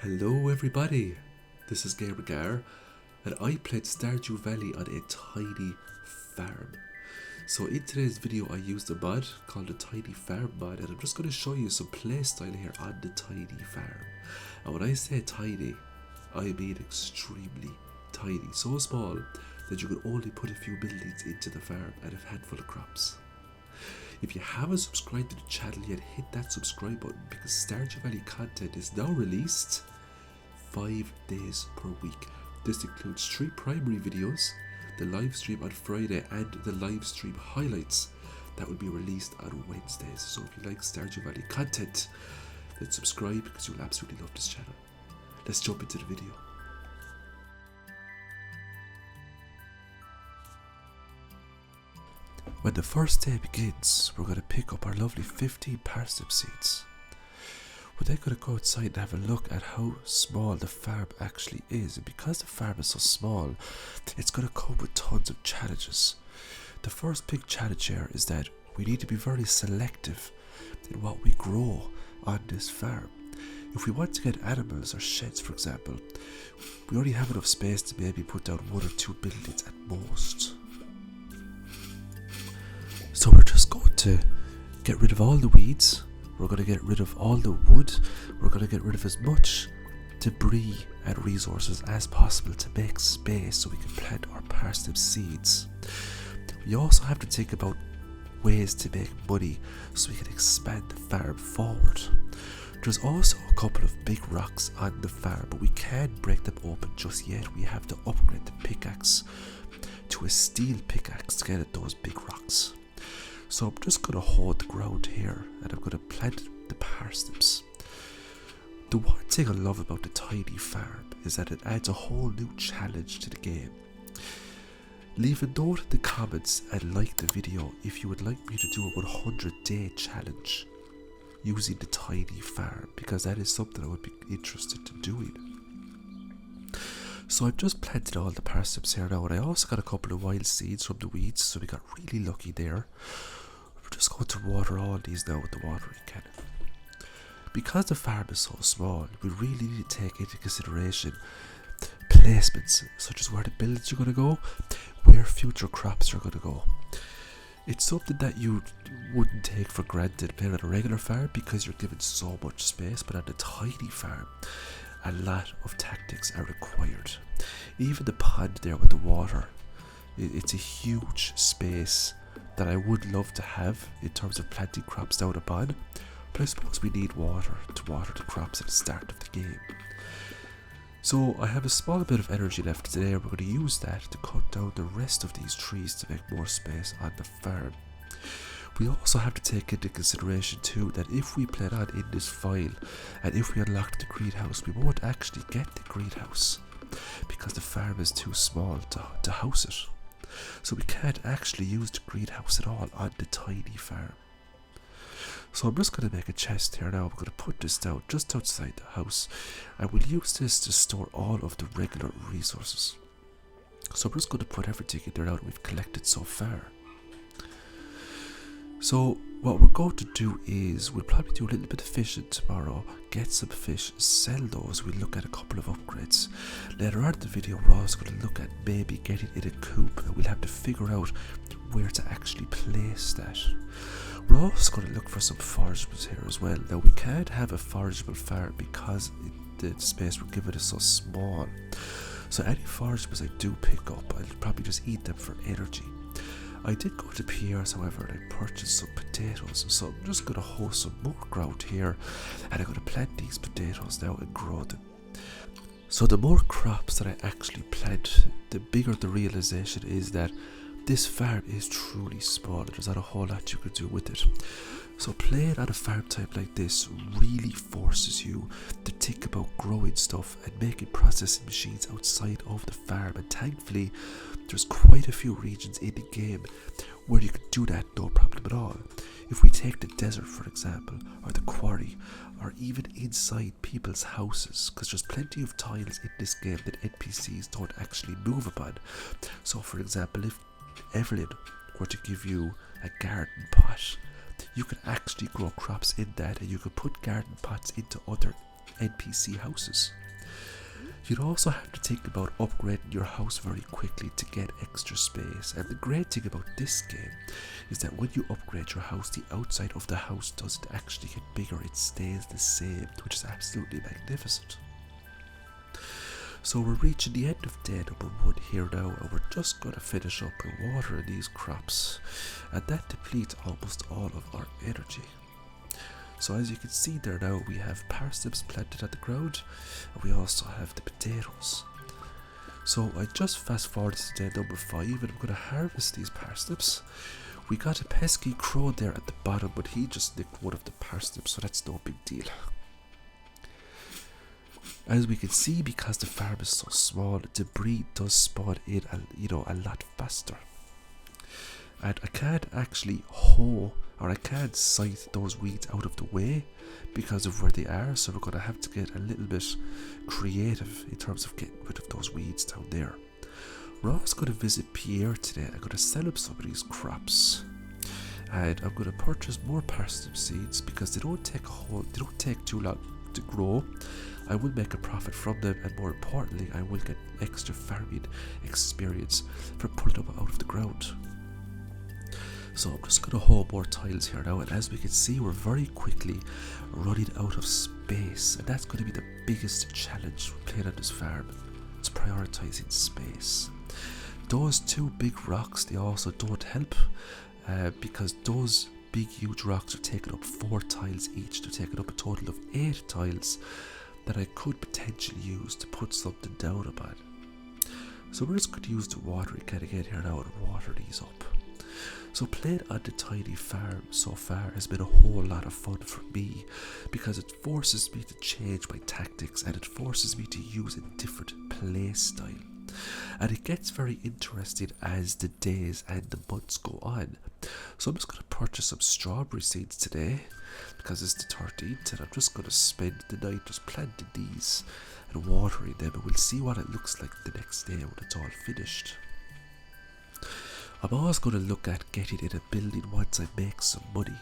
Hello everybody, this is GamerGar and I played Stardew Valley on a tiny farm. So in today's video I used a mod called the Tiny Farm mod, and I'm just going to show you some playstyle here on the tiny farm. And when I say tiny, I mean extremely tiny, so small that you could only put a few buildings into the farm and a handful of crops. If you haven't subscribed to the channel yet, hit that subscribe button because Stardew Valley content is now released 5 days per week. This includes 3 primary videos, the live stream on Friday and the live stream highlights that will be released on Wednesdays. So if you like Stardew Valley content, then subscribe because you'll absolutely love this channel. Let's jump into the video. When the first day begins, we're going to pick up our lovely 15 parsnip seeds. We're then going to go outside and have a look at how small the farm actually is. And because the farm is so small, it's going to come with tons of challenges. The first big challenge here is that we need to be very selective in what we grow on this farm. If we want to get animals or sheds, for example, we only have enough space to maybe put down 1 or 2 buildings at most. So we're just going to get rid of all the weeds, we're going to get rid of all the wood, we're going to get rid of as much debris and resources as possible to make space so we can plant our parsnip seeds. We also have to think about ways to make money so we can expand the farm forward. There's also a couple of big rocks on the farm, but we can't break them open just yet. We have to upgrade the pickaxe to a steel pickaxe to get at those big rocks. So I'm just going to hold the ground here and I'm going to plant the parsnips. The one thing I love about the tiny farm is that it adds a whole new challenge to the game. Leave a note in the comments and like the video if you would like me to do a 100-day challenge using the tiny farm, because that is something I would be interested in doing. So I've just planted all the parsnips here now, and I also got a couple of wild seeds from the weeds, so we got really lucky there. We're just going to water all these now with the watering can. Because the farm is so small, we really need to take into consideration placements, such as where the buildings are going to go, where future crops are going to go. It's something that you wouldn't take for granted playing on a regular farm because you're given so much space, but on the tiny farm, a lot of tactics are required. Even the pond there with the water, it's a huge space that I would love to have in terms of planting crops down a pond, but I suppose we need water to water the crops at the start of the game. So I have a small bit of energy left today, and we're going to use that to cut down the rest of these trees to make more space on the farm. We also have to take into consideration too that if we played on in this file and if we unlocked the greenhouse, we won't actually get the greenhouse because the farm is too small to house it. So we can't actually use the greenhouse at all on the tiny farm. So I'm just going to make a chest here now. I'm going to put this down just outside the house, and we'll use this to store all of the regular resources. So I'm just going to put everything in there now that we've collected so far. So what we're going to do is we'll probably do a little bit of fishing tomorrow, get some fish, sell those. We'll look at a couple of upgrades. Later on in the video we're also going to look at maybe getting in a coop, and we'll have to figure out where to actually place that. We're also going to look for some forageables here as well. Now we can't have a forageable farm because the space we're given is so small. So any forageables I do pick up, I'll probably just eat them for energy. I did go to Pierre's, however, and I purchased some potatoes, so I'm just going to hoe some more ground here, and I'm going to plant these potatoes now and grow them. So the more crops that I actually plant, the bigger the realization is that this farm is truly small and there's not a whole lot you could do with it. So playing on a farm type like this really forces you to think about growing stuff and making processing machines outside of the farm, and thankfully there's quite a few regions in the game where you can do that no problem at all. If we take the desert for example, or the quarry, or even inside people's houses, because there's plenty of tiles in this game that NPCs don't actually move upon. So for example, if Evelyn were to give you a garden pot, you could actually grow crops in that, and you could put garden pots into other NPC houses. You'd also have to think about upgrading your house very quickly to get extra space, and the great thing about this game is that when you upgrade your house, the outside of the house doesn't actually get bigger, it stays the same, which is absolutely magnificent. So we're reaching the end of day number 1 here now, and we're just going to finish up and watering these crops, and that depletes almost all of our energy. So as you can see there now, we have parsnips planted at the ground, and we also have the potatoes. So I just fast forward to day number 5, and I'm going to harvest these parsnips. We got a pesky crow there at the bottom, but he just nicked one of the parsnips, so that's no big deal. As we can see, because the farm is so small, debris does spawn in a lot faster. And I can't actually hoe, or I can't scythe those weeds out of the way because of where they are, so we're going to have to get a little bit creative in terms of getting rid of those weeds down there. We're also going to visit Pierre today. I'm going to sell him some of these crops, and I'm going to purchase more parsnip seeds because they don't take too long to grow. I will make a profit from them, and more importantly, I will get extra farming experience for pulling them out of the ground. So I'm just going to hoe more tiles here now, and as we can see, we're very quickly running out of space, and that's going to be the biggest challenge we're playing on this farm. It's prioritizing space. Those 2 big rocks, they also don't help, because those big huge rocks are taking up 4 tiles each. They're taking up a total of 8 tiles that I could potentially use to put something down upon. So we're just going to use the watering can again here now and water these up. So playing on the tiny farm so far has been a whole lot of fun for me, because it forces me to change my tactics, and it forces me to use a different play style. And it gets very interesting as the days and the months go on. So I'm just going to purchase some strawberry seeds today, because it's the 13th, and I'm just going to spend the night just planting these and watering them, and we'll see what it looks like the next day when it's all finished. I'm always going to look at getting in a building once I make some money.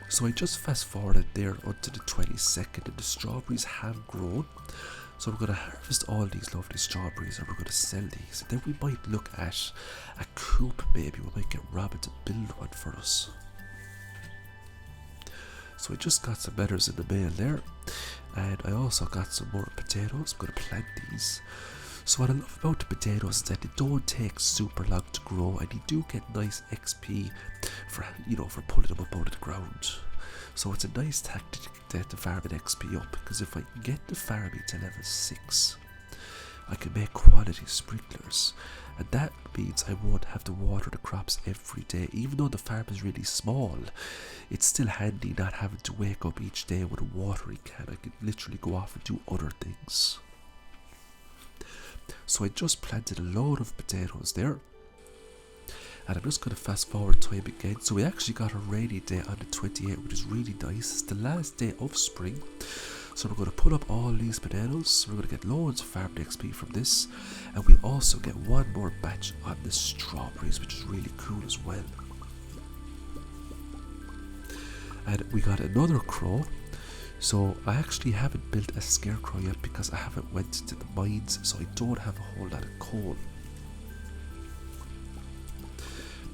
So I just fast forwarded there onto the 22nd, and the strawberries have grown. So we're going to harvest all these lovely strawberries, and we're going to sell these. And then we might look at a coop maybe. We might get Robin to build one for us. So I just got some letters in the mail there, and I also got some more potatoes. I'm going to plant these. So what I love about the potatoes is that they don't take super long to grow, and you do get nice XP for pulling them up out of the ground. So it's a nice tactic to get the farming XP up, because if I can get the farming to level 6, I can make quality sprinklers, and that means I won't have to water the crops every day. Even though the farm is really small, it's still handy not having to wake up each day with a watering can. I can literally go off and do other things. So I just planted a load of potatoes there, and I'm just going to fast forward time again. So we actually got a rainy day on the 28th, which is really nice. It's the last day of spring, so we're going to put up all these potatoes. We're going to get loads of farm XP from this, and we also get one more batch on the strawberries, which is really cool as well. And we got another crow. So I actually haven't built a scarecrow yet because I haven't went to the mines, so I don't have a whole lot of coal.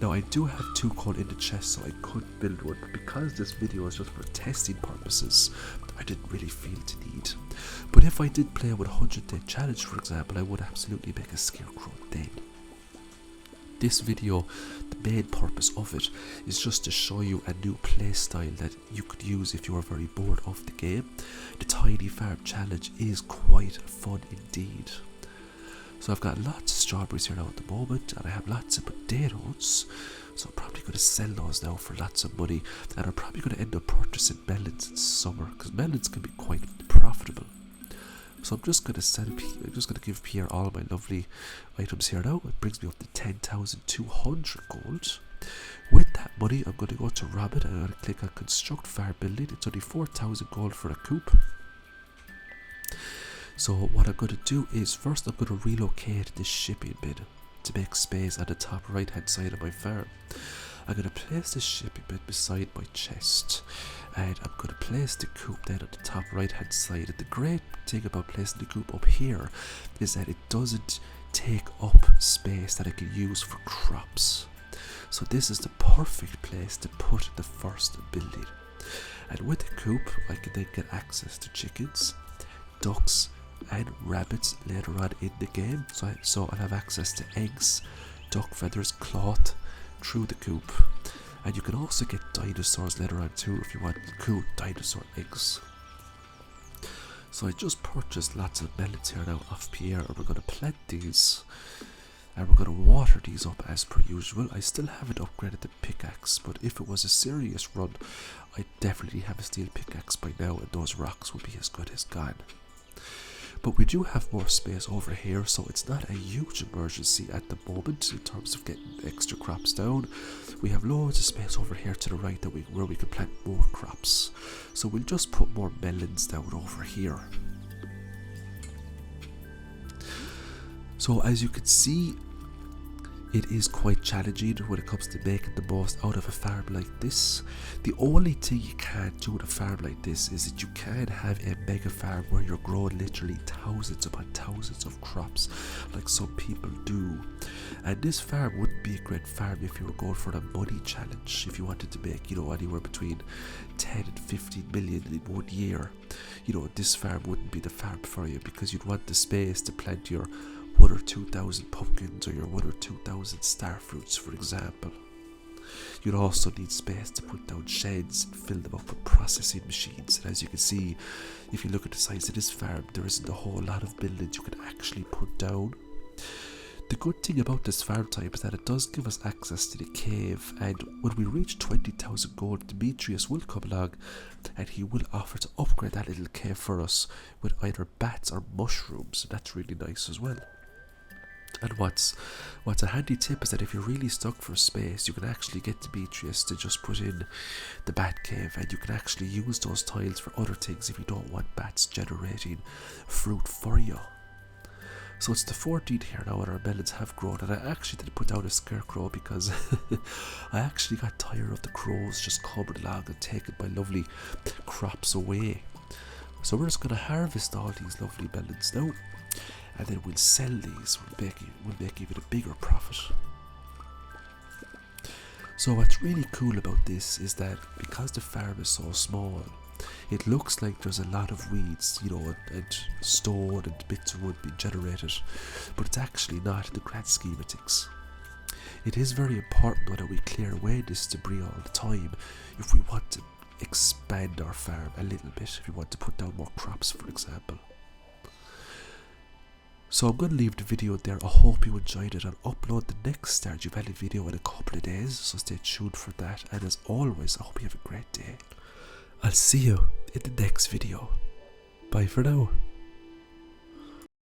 Now I do have 2 coal in the chest, so I could build one, but because this video is just for testing purposes, I didn't really feel the need. But if I did play a 100-day challenge, for example, I would absolutely make a scarecrow then. This video, the main purpose of it is just to show you a new playstyle that you could use if you are very bored of the game. The Tiny Farm Challenge is quite fun indeed. So I've got lots of strawberries here now at the moment, and I have lots of potatoes, so I'm probably going to sell those now for lots of money, and I'm probably going to end up purchasing melons in summer, because melons can be quite profitable. So I'm just going to give Pierre all my lovely items here now. It brings me up to 10,200 gold. With that money, I'm going to go to Robin, and I'm going to click on Construct Farm Building. It's only 4,000 gold for a coop. So what I'm going to do is, first I'm going to relocate this shipping bin to make space at the top right hand side of my farm. I'm going to place the shipping bin beside my chest, and I'm going to place the coop then on the top right hand side. And the great thing about placing the coop up here is that it doesn't take up space that I can use for crops. So this is the perfect place to put the first building. And with the coop, I can then get access to chickens, ducks, and rabbits later on in the game. So I'll have access to eggs, duck feathers, cloth through the coop. And you can also get dinosaurs later on too if you want cool dinosaur eggs. So I just purchased lots of melons here now off Pierre, and we're going to plant these. And we're going to water these up as per usual. I still haven't upgraded the pickaxe, but if it was a serious run, I'd definitely have a steel pickaxe by now, and those rocks would be as good as gone. But we do have more space over here, so it's not a huge emergency at the moment in terms of getting extra crops down. We have loads of space over here to the right where we can plant more crops. So we'll just put more melons down over here. So as you can see, it is quite challenging when it comes to making the most out of a farm like this. The only thing you can't do with a farm like this is that you can have a mega farm where you're growing literally thousands upon thousands of crops like some people do. And this farm wouldn't be a great farm if you were going for a money challenge. If you wanted to make, anywhere between 10 and 15 million in 1 year, this farm wouldn't be the farm for you, because you'd want the space to plant your 1 or 2,000 pumpkins or your 1 or 2,000 star fruits, for example. You'd also need space to put down sheds and fill them up with processing machines. And as you can see, if you look at the size of this farm, there isn't a whole lot of buildings you can actually put down. The good thing about this farm type is that it does give us access to the cave, and when we reach 20,000 gold, Demetrius will come along and he will offer to upgrade that little cave for us with either bats or mushrooms. That's really nice as well. And what's a handy tip is that if you're really stuck for space, you can actually get Demetrius to just put in the bat cave, and you can actually use those tiles for other things if you don't want bats generating fruit for you. So it's the 14th here now, and our melons have grown, and I actually did put down a scarecrow because I actually got tired of the crows just coming along and taking my lovely crops away. So we're just going to harvest all these lovely melons now, and then we'll sell these. We'll make even a bigger profit. So what's really cool about this is that because the farm is so small, it looks like there's a lot of weeds, and stone and bits of wood being generated, but it's actually not in the grand scheme of things. It is very important that we clear away this debris all the time if we want to expand our farm a little bit, if we want to put down more crops, for example. So I'm going to leave the video there. I hope you enjoyed it. I'll upload the next Stardew Valley video in a couple of days, so stay tuned for that. And as always, I hope you have a great day. I'll see you in the next video. Bye for now.